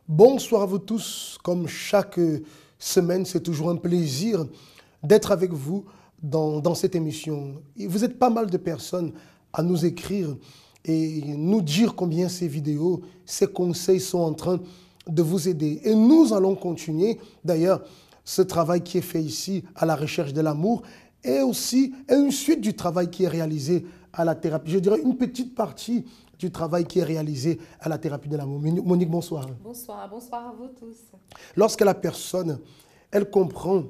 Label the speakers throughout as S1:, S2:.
S1: Bonsoir à vous tous. Comme chaque semaine, c'est toujours un plaisir d'être avec vous dans cette émission. Et vous êtes pas mal de personnes à nous écrire et nous dire combien ces vidéos, ces conseils sont en train de vous aider. Et nous allons continuer. D'ailleurs, ce travail qui est fait ici à la recherche de l'amour est aussi une suite du travail qui est réalisé à la thérapie. Je dirais une petite partie du travail qui est réalisé à la thérapie de l'amour. Monique, bonsoir.
S2: Bonsoir, bonsoir à vous tous.
S1: Lorsque la personne, elle comprend,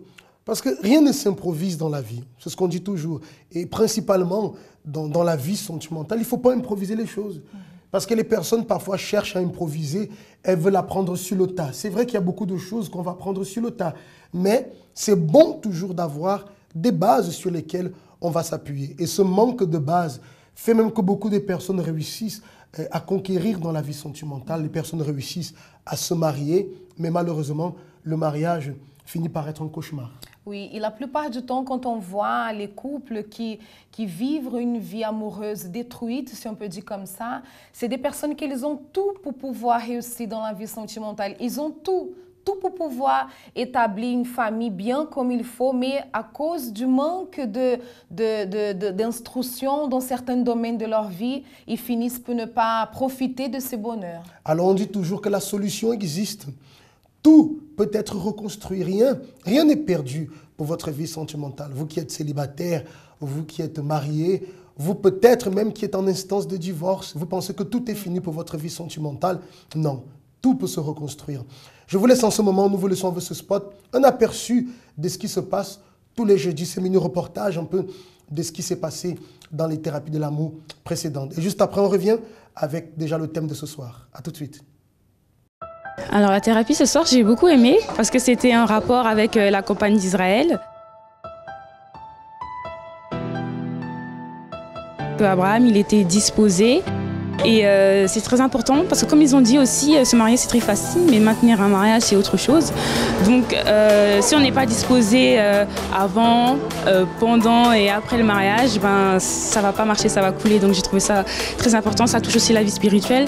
S1: parce que rien ne s'improvise dans la vie, c'est ce qu'on dit toujours, et principalement dans la vie sentimentale, il ne faut pas improviser les choses. Parce que les personnes parfois cherchent à improviser, elles veulent apprendre sur le tas. C'est vrai qu'il y a beaucoup de choses qu'on va prendre sur le tas, mais c'est bon toujours d'avoir des bases sur lesquelles on va s'appuyer. Et ce manque de bases fait même que beaucoup de personnes réussissent à conquérir dans la vie sentimentale. Les personnes réussissent à se marier, mais malheureusement, le mariage finit par être un cauchemar.
S2: Oui, et la plupart du temps, quand on voit les couples qui vivent une vie amoureuse détruite, si on peut dire comme ça, c'est des personnes qui ont tout pour pouvoir réussir dans la vie sentimentale. Ils ont tout pour pouvoir établir une famille bien comme il faut, mais à cause du manque d'instruction dans certains domaines de leur vie, ils finissent par ne pas profiter de ce bonheur.
S1: Alors on dit toujours que la solution existe. Tout peut être reconstruit, rien n'est perdu pour votre vie sentimentale. Vous qui êtes célibataire, vous qui êtes marié, vous peut-être même qui êtes en instance de divorce, vous pensez que tout est fini pour votre vie sentimentale. Non, tout peut se reconstruire. Je vous laisse en ce moment, nous vous laissons avec ce spot, un aperçu de ce qui se passe tous les jeudis, ce mini-reportage un peu de ce qui s'est passé dans les thérapies de l'amour précédentes. Et juste après, on revient avec déjà le thème de ce soir. À tout de suite.
S3: Alors la thérapie ce soir, j'ai beaucoup aimé parce que c'était un rapport avec la campagne d'Israël. Abraham, il était disposé et c'est très important parce que comme ils ont dit aussi, se marier c'est très facile, mais maintenir un mariage c'est autre chose. Donc si on n'est pas disposé avant, pendant et après le mariage, ben, ça va pas marcher, ça va couler. Donc j'ai trouvé ça très important, ça touche aussi la vie spirituelle.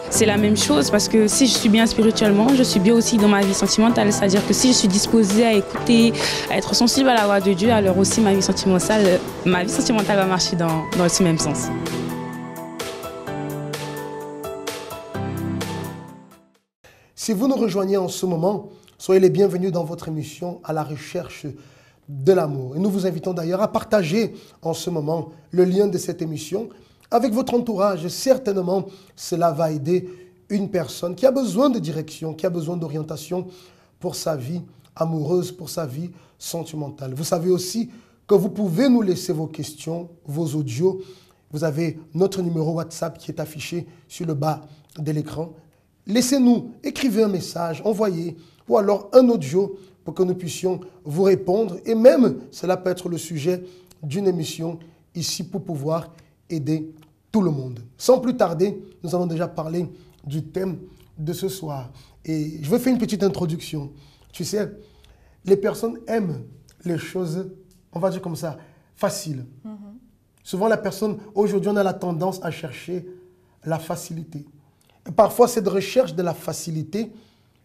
S3: C'est la même chose parce que si je suis bien spirituellement, je suis bien aussi dans ma vie sentimentale. C'est-à-dire que si je suis disposée à écouter, à être sensible à la voix de Dieu, alors aussi ma vie sentimentale va marcher dans ce même sens.
S1: Si vous nous rejoignez en ce moment, soyez les bienvenus dans votre émission à la recherche de l'amour. Et nous vous invitons d'ailleurs à partager en ce moment le lien de cette émission avec votre entourage. Certainement, cela va aider une personne qui a besoin de direction, qui a besoin d'orientation pour sa vie amoureuse, pour sa vie sentimentale. Vous savez aussi que vous pouvez nous laisser vos questions, vos audios. Vous avez notre numéro WhatsApp qui est affiché sur le bas de l'écran. Laissez-nous, écrivez un message, envoyez, ou alors un audio pour que nous puissions vous répondre. Et même, cela peut être le sujet d'une émission ici pour pouvoir aider tout le monde. Sans plus tarder, nous allons déjà parler du thème de ce soir. Et je vais faire une petite introduction. Tu sais, les personnes aiment les choses, on va dire comme ça, faciles. Souvent, la personne, aujourd'hui, on a la tendance à chercher la facilité. Et parfois, cette recherche de la facilité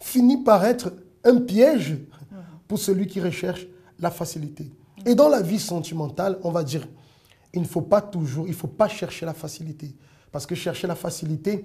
S1: finit par être un piège pour celui qui recherche la facilité. Et dans la vie sentimentale, on va dire, il ne faut pas chercher la facilité. Parce que chercher la facilité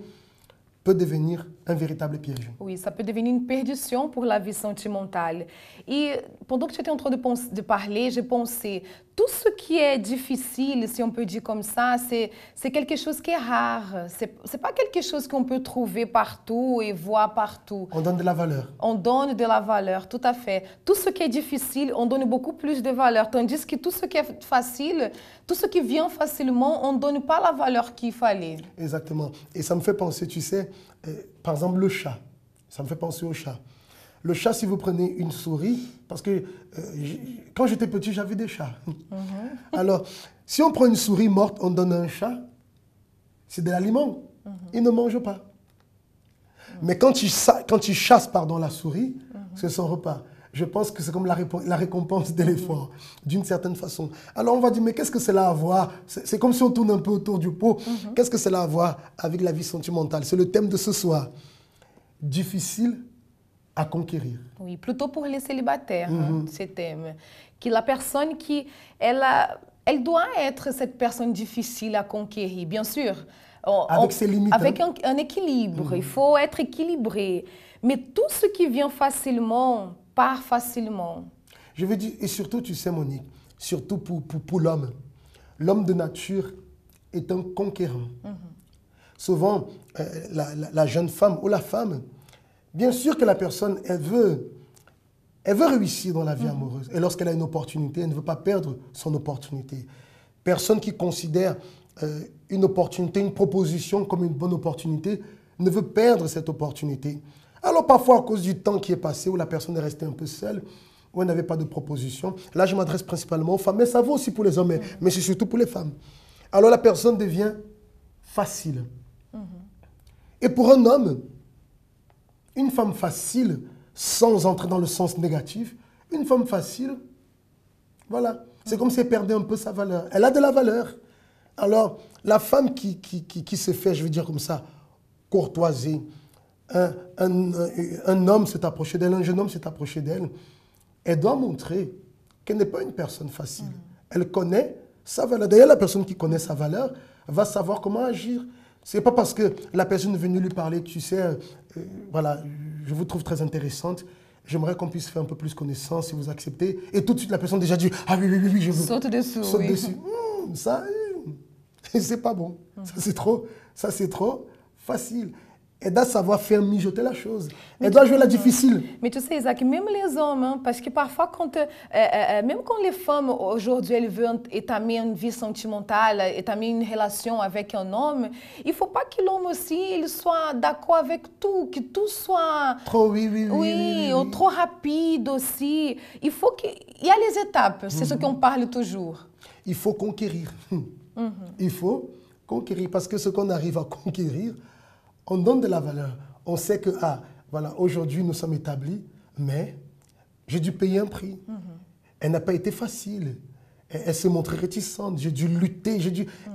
S1: peut devenir un véritable piège.
S2: Oui, ça peut devenir une perdition pour la vie sentimentale. Et pendant que tu étais en train de parler, j'ai pensé, tout ce qui est difficile, si on peut dire comme ça, c'est quelque chose qui est rare. C'est pas quelque chose qu'on peut trouver partout et voir partout.
S1: On donne de la valeur.
S2: On donne de la valeur, tout à fait. Tout ce qui est difficile, on donne beaucoup plus de valeur. Tandis que tout ce qui est facile, tout ce qui vient facilement, on ne donne pas la valeur qu'il fallait.
S1: Exactement. Et ça me fait penser, tu sais, par exemple, le chat. Ça me fait penser au chat. Le chat, si vous prenez une souris, parce que quand j'étais petit, j'avais des chats. Alors, si on prend une souris morte, on donne à un chat, c'est de l'aliment. Il ne mange pas. Mais quand il chasse la souris, c'est son repas. je pense que c'est comme la récompense de l'effort, d'une certaine façon. Alors on va dire, mais qu'est-ce que cela a à voir? C'est comme si on tourne un peu autour du pot. Qu'est-ce que cela a à voir avec la vie sentimentale? C'est le thème de ce soir. Difficile à conquérir.
S2: Oui, plutôt pour les célibataires, ce thème. Que la personne qui, elle doit être cette personne difficile à conquérir, bien sûr.
S1: Avec ses limites.
S2: Avec un équilibre, il faut être équilibré. Mais tout ce qui vient facilement, part facilement.
S1: Je veux dire, et surtout, tu sais Monique, surtout pour l'homme. L'homme de nature est un conquérant. Souvent, la jeune femme ou la femme, bien sûr que la personne, elle veut réussir dans la vie amoureuse. Et lorsqu'elle a une opportunité, elle ne veut pas perdre son opportunité. Personne qui considère une opportunité, une proposition comme une bonne opportunité, ne veut perdre cette opportunité. Alors parfois, à cause du temps qui est passé, où la personne est restée un peu seule, où elle n'avait pas de proposition, là je m'adresse principalement aux femmes, mais ça vaut aussi pour les hommes, mais c'est surtout pour les femmes. Alors la personne devient facile. Et pour un homme, une femme facile, sans entrer dans le sens négatif, une femme facile, voilà, c'est comme si elle perdait un peu sa valeur. Elle a de la valeur. Alors, la femme qui se fait, je veux dire comme ça, courtoiser, un homme s'est approché d'elle, un jeune homme s'est approché d'elle, elle doit montrer qu'elle n'est pas une personne facile. Elle connaît sa valeur. D'ailleurs, la personne qui connaît sa valeur va savoir comment agir. Ce n'est pas parce que la personne est venue lui parler, tu sais, voilà, je vous trouve très intéressante, j'aimerais qu'on puisse faire un peu plus connaissance si vous acceptez. Et tout de suite, la personne déjà dit, ah oui, je veux.
S2: Saute dessus.
S1: Saute dessus. Ça, c'est pas bon. Ça, c'est trop facile. Elle doit savoir faire mijoter la chose. Elle doit jouer la difficile.
S2: Mais tu sais, Isaac, même les hommes, parce que parfois, même quand les femmes, aujourd'hui, elles veulent étamer une vie sentimentale, étamer une relation avec un homme, il ne faut pas que l'homme aussi il soit d'accord avec tout, que tout soit...
S1: Trop, oui.
S2: Ou trop rapide aussi. Il faut il y a les étapes, c'est ce qu'on parle toujours.
S1: Il faut conquérir. Il faut conquérir, parce que ce qu'on arrive à conquérir, on donne de la valeur. On sait que, voilà, aujourd'hui nous sommes établis, mais j'ai dû payer un prix. Elle n'a pas été facile. Elle s'est montrée réticente. J'ai dû lutter.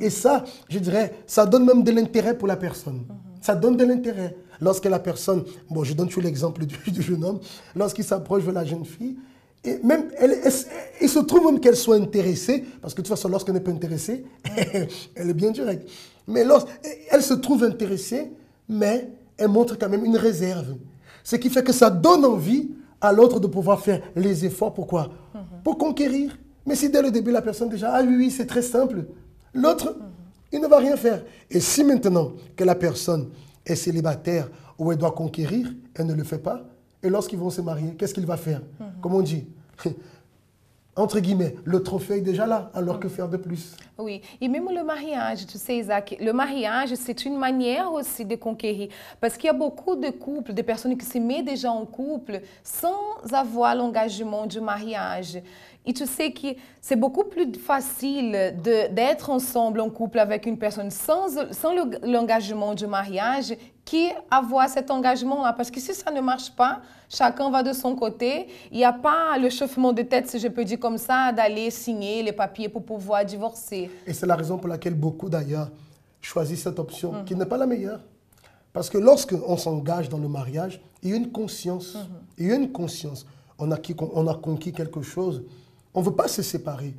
S1: Et ça, je dirais, ça donne même de l'intérêt pour la personne. Ça donne de l'intérêt. Lorsque la personne, bon, je donne toujours l'exemple du jeune homme, lorsqu'il s'approche de la jeune fille, et même, il se trouve même qu'elle soit intéressée, parce que de toute façon, lorsqu'elle n'est pas intéressée, elle est bien directe. Mais elle se trouve intéressée, mais elle montre quand même une réserve. Ce qui fait que ça donne envie à l'autre de pouvoir faire les efforts. Pourquoi? Pour conquérir. Mais si dès le début, la personne déjà, ah oui, c'est très simple, l'autre, il ne va rien faire. Et si maintenant que la personne est célibataire ou elle doit conquérir, elle ne le fait pas, et lorsqu'ils vont se marier, qu'est-ce qu'il va faire? Comme on dit, entre guillemets, le trophée est déjà là, alors que faire de plus?
S2: Oui, et même le mariage, tu sais, Isaac, le mariage, c'est une manière aussi de conquérir. Parce qu'il y a beaucoup de couples, de personnes qui se mettent déjà en couple sans avoir l'engagement du mariage. Et tu sais que c'est beaucoup plus facile d'être ensemble en couple avec une personne sans l'engagement du mariage qu'avoir cet engagement-là. Parce que si ça ne marche pas, chacun va de son côté. Il n'y a pas le chauffement de tête, si je peux dire comme ça, d'aller signer les papiers pour pouvoir divorcer.
S1: Et c'est la raison pour laquelle beaucoup d'ailleurs choisissent cette option, qui n'est pas la meilleure. Parce que lorsqu'on s'engage dans le mariage, il y a une conscience. Il y a une conscience. On a conquis quelque chose. On ne veut pas se séparer.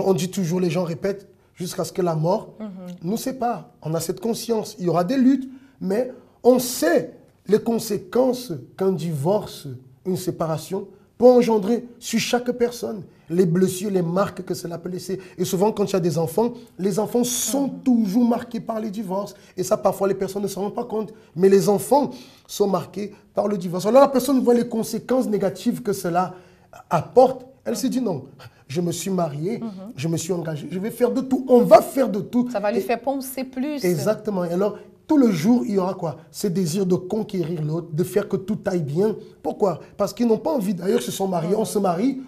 S1: On dit toujours, les gens répètent, jusqu'à ce que la mort nous sépare. On a cette conscience. Il y aura des luttes, mais on sait les conséquences qu'un divorce, une séparation, peut engendrer sur chaque personne. Les blessures, les marques que cela peut laisser. Et souvent, quand il y a des enfants, les enfants sont toujours marqués par les divorces. Et ça, parfois, les personnes ne s'en rendent pas compte. Mais les enfants sont marqués par le divorce. Alors, la personne voit les conséquences négatives que cela apporte. Elle se dit non, je me suis mariée, je me suis engagée, je vais faire de tout, on va faire de tout.
S2: Ça va lui faire penser plus.
S1: Exactement. Et alors, tout le jour, il y aura quoi? Ce désir de conquérir l'autre, de faire que tout aille bien. Pourquoi? Parce qu'ils n'ont pas envie, d'ailleurs, ils se sont mariés. On se marie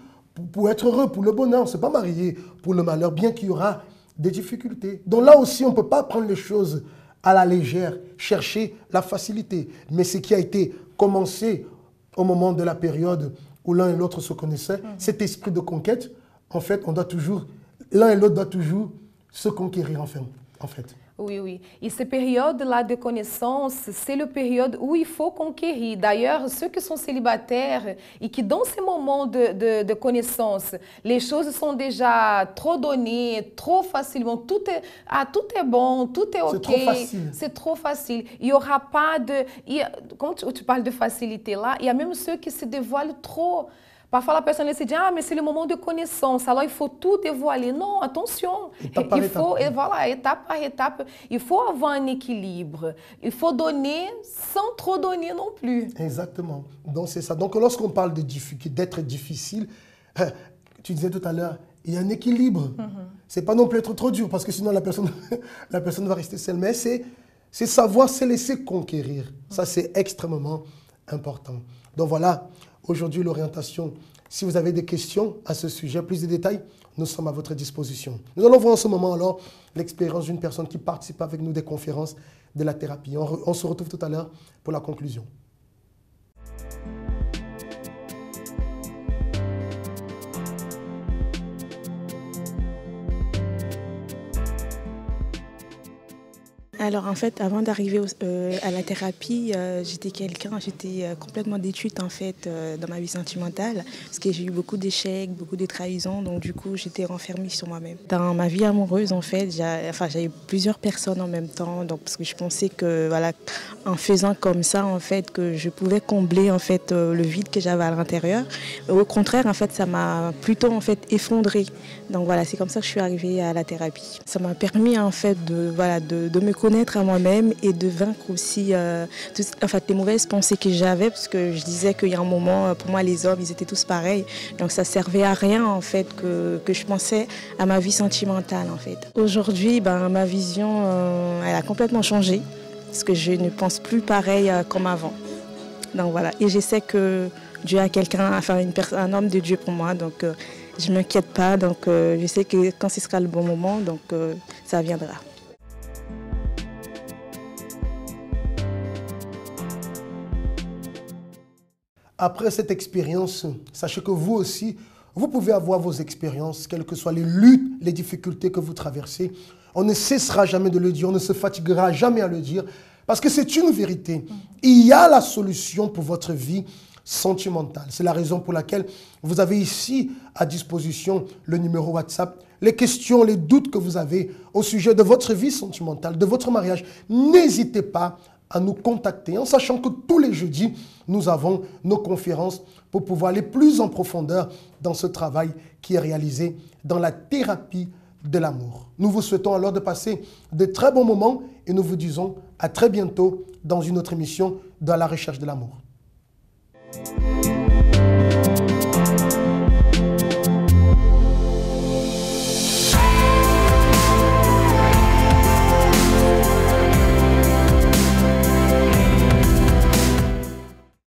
S1: pour être heureux, pour le bonheur. On ne s'est pas marié pour le malheur, bien qu'il y aura des difficultés. Donc là aussi, on ne peut pas prendre les choses à la légère, chercher la facilité. Mais ce qui a été commencé au moment de la période où l'un et l'autre se connaissaient, cet esprit de conquête, en fait, l'un et l'autre doit toujours se conquérir, en fait.
S2: Oui, oui. Et cette période-là de connaissance, c'est la période où il faut conquérir. D'ailleurs, ceux qui sont célibataires et qui, dans ces moments de connaissance, les choses sont déjà trop données, trop facilement, tout est bon, tout est OK.
S1: C'est trop facile.
S2: C'est trop facile. Il n'y aura pas de... Quand tu parles de facilité là, il y a même ceux qui se dévoilent trop. Parfois, la personne se dit, ah, mais c'est le moment de connaissance, alors il faut tout dévoiler. Non, attention.
S1: Étape par étape.
S2: Et voilà, étape par étape, il faut avoir un équilibre. Il faut donner sans trop donner non plus.
S1: Exactement. Donc, c'est ça. Donc, lorsqu'on parle d'être difficile, tu disais tout à l'heure, il y a un équilibre. C'est pas non plus être trop dur, parce que sinon, la personne va rester seule. Mais c'est savoir se laisser conquérir. Ça, c'est extrêmement important. Donc, voilà. Aujourd'hui, l'orientation. Si vous avez des questions à ce sujet, plus de détails, nous sommes à votre disposition. Nous allons voir en ce moment alors l'expérience d'une personne qui participe avec nous des conférences de la thérapie. On se retrouve tout à l'heure pour la conclusion.
S4: Alors en fait, avant d'arriver à la thérapie, j'étais complètement détruite en fait dans ma vie sentimentale parce que j'ai eu beaucoup d'échecs, beaucoup de trahisons, donc du coup j'étais renfermée sur moi-même. Dans ma vie amoureuse en fait, j'avais plusieurs personnes en même temps, donc parce que je pensais que voilà, en faisant comme ça en fait que je pouvais combler en fait le vide que j'avais à l'intérieur. Au contraire en fait, ça m'a plutôt en fait effondrée. Donc voilà, c'est comme ça que je suis arrivée à la thérapie. Ça m'a permis en fait de me connaître à moi-même et de vaincre aussi les mauvaises pensées que j'avais, parce que je disais qu'il y a un moment, pour moi les hommes ils étaient tous pareils, donc ça servait à rien en fait que je pensais à ma vie sentimentale en fait. Aujourd'hui ma vision elle a complètement changé, parce que je ne pense plus pareil comme avant. Donc voilà, et je sais que Dieu a un homme de Dieu pour moi, donc je ne m'inquiète pas, donc je sais que quand ce sera le bon moment, donc ça viendra.
S1: Après cette expérience, sachez que vous aussi, vous pouvez avoir vos expériences, quelles que soient les luttes, les difficultés que vous traversez. On ne cessera jamais de le dire, on ne se fatiguera jamais à le dire, parce que c'est une vérité. Il y a la solution pour votre vie sentimentale. C'est la raison pour laquelle vous avez ici à disposition le numéro WhatsApp. Les questions, les doutes que vous avez au sujet de votre vie sentimentale, de votre mariage, n'hésitez pas à nous contacter, en sachant que tous les jeudis, nous avons nos conférences pour pouvoir aller plus en profondeur dans ce travail qui est réalisé dans la thérapie de l'amour. Nous vous souhaitons alors de passer de très bons moments et nous vous disons à très bientôt dans une autre émission dans la recherche de l'amour.